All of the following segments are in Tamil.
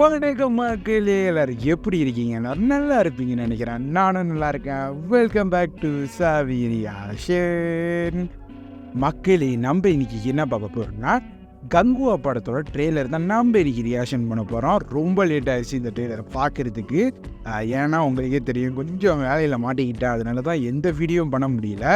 வணக்கம் மக்களே, எல்லாரும் எப்படி இருக்கீங்க? நல்லா இருப்பீங்கன்னு நினைக்கிறேன். நானும் நல்லா இருக்கேன். வெல்கம் பேக் டு சாவி ரியாக்ஷன். மக்களே, நம்ம இன்னைக்கு என்ன பார்க்க போறோம்னா கங்குவா படத்தோட ட்ரெய்லர் தான் நம்ம இன்னைக்கு ரியாக்ஷன் பண்ண போகிறோம். ரொம்ப லேட் ஆகிடுச்சு இந்த ட்ரெய்லரை பார்க்குறதுக்கு. ஏன்னா உங்களுக்கே தெரியும், கொஞ்சம் வேலையில் மாட்டிக்கிட்டேன். அதனால தான் எந்த வீடியோவும் பண்ண முடியல.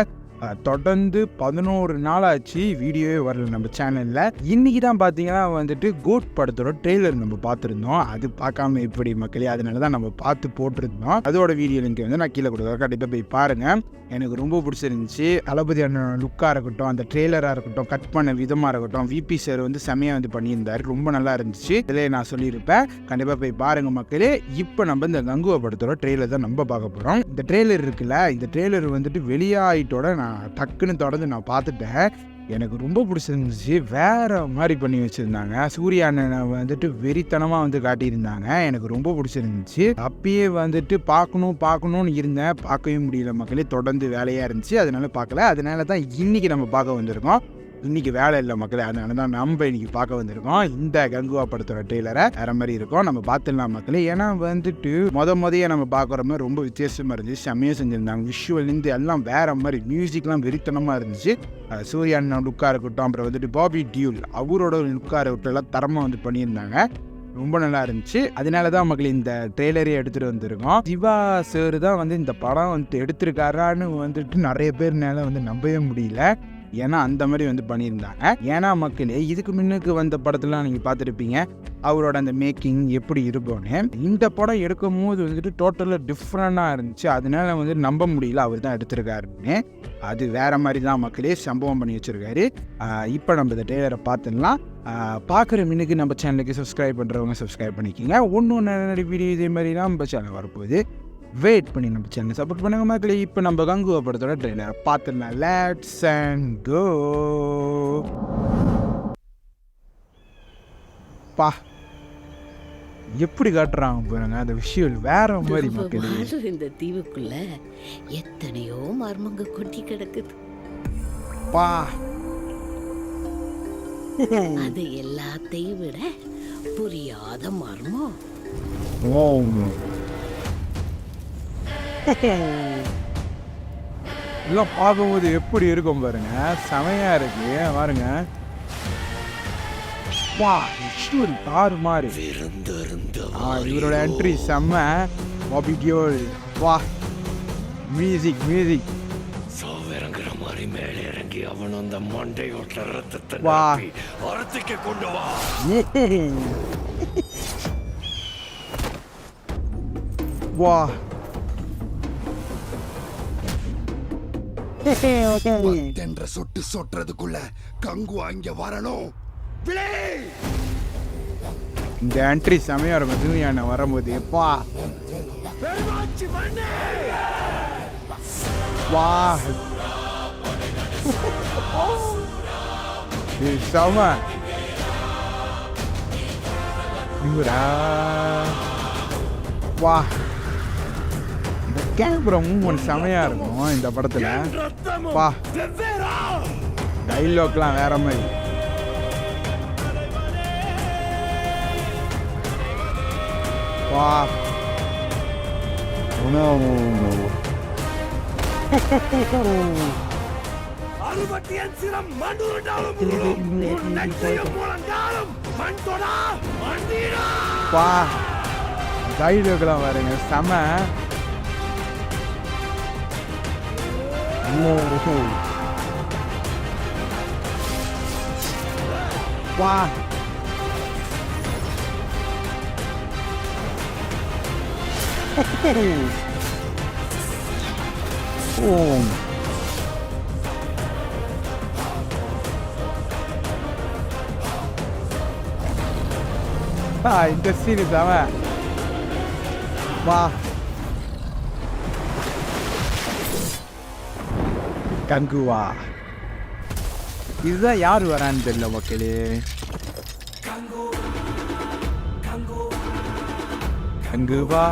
தொடர்ந்து 11 நாள் ஆச்சு வீடியோவே வரல நம்ம சேனலில். இன்றைக்கி தான் பார்த்தீங்கன்னா வந்துட்டு கோட் படத்தோட ட்ரெய்லர் நம்ம பார்த்துருந்தோம். அது பார்க்காம எப்படி மக்களே, அதனால தான் நம்ம பார்த்து போட்டிருந்தோம். அதோட வீடியோ லிங்க் வந்து நான் கீழே கொடுக்குறேன், கண்டிப்பாக போய் பாருங்கள். எனக்கு ரொம்ப பிடிச்சிருந்துச்சு. தளபதி அண்ணன் லுக்காக இருக்கட்டும், அந்த ட்ரெய்லராக இருக்கட்டும், கட் பண்ண விதமாக இருக்கட்டும், விபி சார் வந்து செம்மையாக வந்து பண்ணியிருந்தார். ரொம்ப நல்லா இருந்துச்சு. இதிலே நான் சொல்லியிருப்பேன், கண்டிப்பாக போய் பாருங்கள் மக்களே. இப்போ நம்ம இந்த கங்குவா படத்தோட ட்ரெய்லர் தான் நம்ம பார்க்க போகிறோம். இந்த ட்ரெய்லர் இருக்குல்ல, இந்த ட்ரெய்லர் வந்துட்டு வெளியாயிட்டோட நான் டக்குன்னு தொடர்ந்து நான் பார்த்துட்டேன். எனக்கு ரொம்ப பிடிச்சிருந்துச்சு. வேற மாதிரி பண்ணி வச்சுருந்தாங்க. சூர்யா அண்ணனை வந்துட்டு வெறித்தனமாக வந்து காட்டியிருந்தாங்க. எனக்கு ரொம்ப பிடிச்சிருந்துச்சு. அப்பயே வந்துட்டு பார்க்கணும்னு இருந்தேன், பார்க்கவே முடியல மக்களே. தொடர்ந்து வேலையாக இருந்துச்சு, அதனால பார்க்கல. அதனால தான் இன்னைக்கு நம்ம பார்க்க வந்திருக்கோம். இன்றைக்கி வேலை இல்லை மக்களே, அதனால தான் நம்ம இன்றைக்கி பார்க்க வந்திருக்கோம். இந்த கங்குவா படத்தோட ட்ரெய்லரை வேறு மாதிரி இருக்கும், நம்ம பார்த்துடலாம் மக்களே. ஏன்னா வந்துட்டு முதையே நம்ம பார்க்குற மாதிரி ரொம்ப வித்தியாசமாக இருந்துச்சு. செம்மையாக செஞ்சுருந்தாங்க. விஷுவல்லேருந்து எல்லாம் வேறு மாதிரி, மியூசிக்லாம் வெறித்தனமாக இருந்துச்சு. சூர்யா அண்ணன் லுக்காக இருக்கட்டும், அப்புறம் வந்துட்டு பாபி டியூல் அவரோட லுக்காக இருக்கட்டும், எல்லாம் தரமாக வந்து பண்ணியிருந்தாங்க. ரொம்ப நல்லா இருந்துச்சு. அதனால தான் மக்கள் இந்த ட்ரெய்லரே எடுத்துகிட்டு வந்திருக்கோம். சிவா சார் தான் வந்து இந்த படம் வந்துட்டு எடுத்திருக்காரான்னு வந்துட்டு நிறைய பேர்னால வந்து நம்பவே முடியல. ஏன்னா அந்த மாதிரி வந்து பண்ணியிருந்தாங்க. ஏன்னா மக்களே, இதுக்கு முன்னுக்கு வந்த படத்துலாம் நீங்கள் பார்த்துருப்பீங்க அவரோட அந்த மேக்கிங் எப்படி இருக்கும்னு. இந்த படம் எடுக்கும் போது வந்துட்டு டோட்டலாக டிஃப்ரெண்டாக இருந்துச்சு. அதனால வந்து நம்ப முடியல அவர் தான் எடுத்திருக்காருன்னு. அது வேறு மாதிரி தான் மக்களே சம்பவம் பண்ணி வச்சுருக்காரு. இப்போ நம்ம இந்த ட்ரெய்லரை பார்த்துடலாம். பார்க்குற மின்னுக்கு நம்ம சேனலுக்கு சப்ஸ்கிரைப் பண்ணுறவங்க சப்ஸ்கிரைப் பண்ணிக்கோங்க. ஒன்று வீடியோ இதே மாதிரி நம்ம சேனல் வரப்போகுது. வெயிட் பண்ணி நம்ம சேனலை சப்போர்ட் பண்ணுங்க மக்களே. இப்போ நம்ம கங்குவா படத்தோட ட்ரெய்லர் பார்த்துடலாம். லெட்ஸ் அண்ட் கோ. பா, எப்படி காட்டுறாங்க பாருங்க, அந்த விஷயம் வேற மாதிரி மக்களே. இந்த தீவுக்குள்ள எத்தனையோ மர்மங்க கொட்டி கிடக்குது. பா, அது எல்லாத்தையும் விட புரியாத மர்மம். ஓ, எல்லாம் பார்க்கும்போது எப்படி இருக்கும் பாருங்க, செமையா இருக்கு பாருங்க. வா, விஷுவல் தாறு மாதிரி. இவரோட என்ட்ரி செம்ம. பாபி டியோல், வா, மியூசிக் இறங்குற மாதிரி மேலே இறங்கி அவன் அந்த மண்டை ஓட்ட ரத்தத்தை வா, அரத்துக்கு கொண்டு வா. வா, என்ற சொட்டு சொட்டுறதுக்குள்ள கங்குவா இங்க வரணும். இந்த என்ட்ரி செமையா இருக்கும். சூர்யா வரும்போது எப்பா, வா, செம. இவரா, வா, கேமரா மூவ்மெண்ட் செமையா இருக்கும் இந்த படத்துல. பா, டைலாக்லாம் வேற மாதிரி. வா, பா, டைலாக்லாம் பாருங்க செம. வா, இந்த சீன் செம. வா, கங்குவா. இதுதான் யார் வரான்னு தெரியல மக்களே. கங்குவா